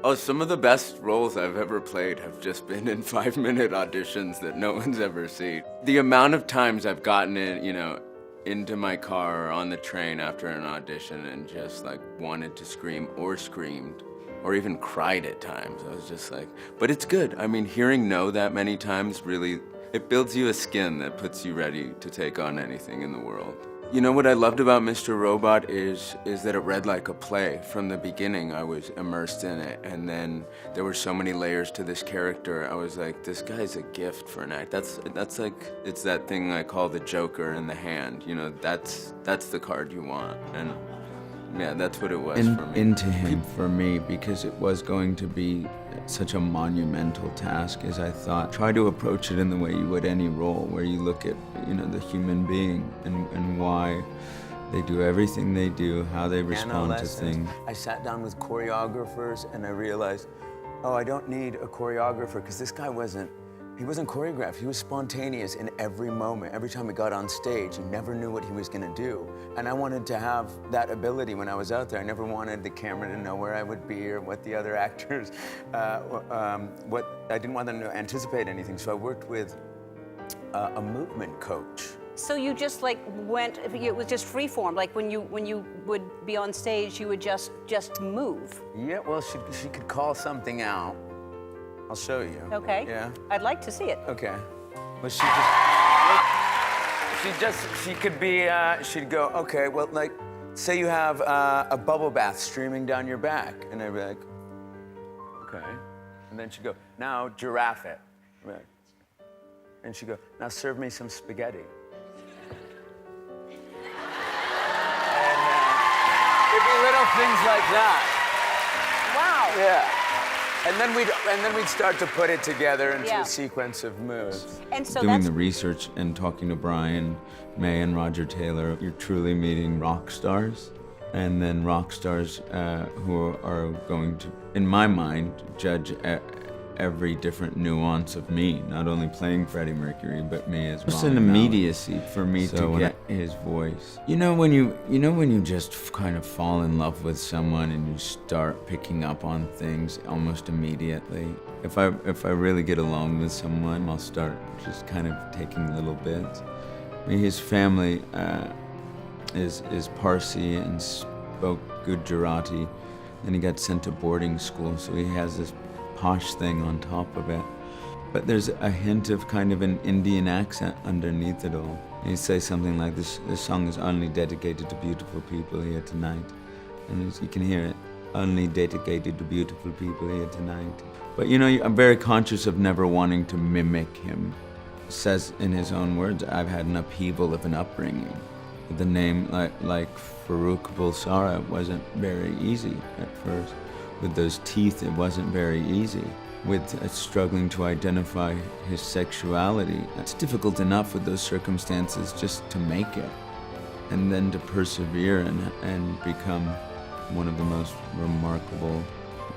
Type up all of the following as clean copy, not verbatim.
Oh, some of the best roles I've ever played have just been in 5-minute auditions that no one's ever seen. The amount of times I've gotten in, into my car or on the train after an audition and just like wanted to scream or screamed or even cried at times. I was just like, but it's good. I mean, hearing no that many times really, it builds you a skin that puts you ready to take on anything in the world. You know what I loved about Mr. Robot is that it read like a play. From the beginning, I was immersed in it, and then there were so many layers to this character. I was like, this guy's a gift for an act. That's like, it's that thing I call the Joker in the hand. That's the card you want, and yeah, that's what it was for me. Into him for me, because it was going to be such a monumental task, as I thought. Try to approach it in the way you would any role, where you look at, the human being and why they do everything they do, how they respond to things. I sat down with choreographers and I realized, oh, I don't need a choreographer, because this guy wasn't choreographed. He was spontaneous in every moment. Every time he got on stage, he never knew what he was going to do. And I wanted to have that ability when I was out there. I never wanted the camera to know where I would be or what the other actors, I didn't want them to anticipate anything. So I worked with a movement coach. So you just like went, it was just free form, like when you would be on stage, you would just move. Yeah, well, she could call something out. I'll show you. Okay. Yeah. I'd like to see it. Okay. Well, she could be, she'd go, okay, well, like, say you have a bubble bath streaming down your back. And I'd be like, okay. And then she'd go, now giraffe it. I'd be like, and she'd go, now serve me some spaghetti. And it'd be little things like that. Wow. Yeah. And then we'd start to put it together into a sequence of moves. And so doing the research and talking to Brian May and Roger Taylor, you're truly meeting rock stars. And then rock stars who are going to, in my mind, judge every different nuance of me, not only playing Freddie Mercury, but me as Rami Malek. It's an immediacy for me to get his voice. When you just kind of fall in love with someone and you start picking up on things almost immediately. If I really get along with someone, I'll start just kind of taking little bits. I mean, his family is Parsi and spoke Gujarati, and he got sent to boarding school, so he has this posh thing on top of it. But there's a hint of kind of an Indian accent underneath it all. He says something like, this song is only dedicated to beautiful people here tonight. And you can hear it, only dedicated to beautiful people here tonight. But I'm very conscious of never wanting to mimic him. He says in his own words, I've had an upheaval of an upbringing. The name like Farouk Bulsara wasn't very easy at first. With those teeth, it wasn't very easy. With struggling to identify his sexuality, it's difficult enough with those circumstances just to make it. And then to persevere and become one of the most remarkable,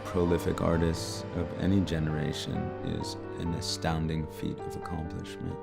prolific artists of any generation is an astounding feat of accomplishment.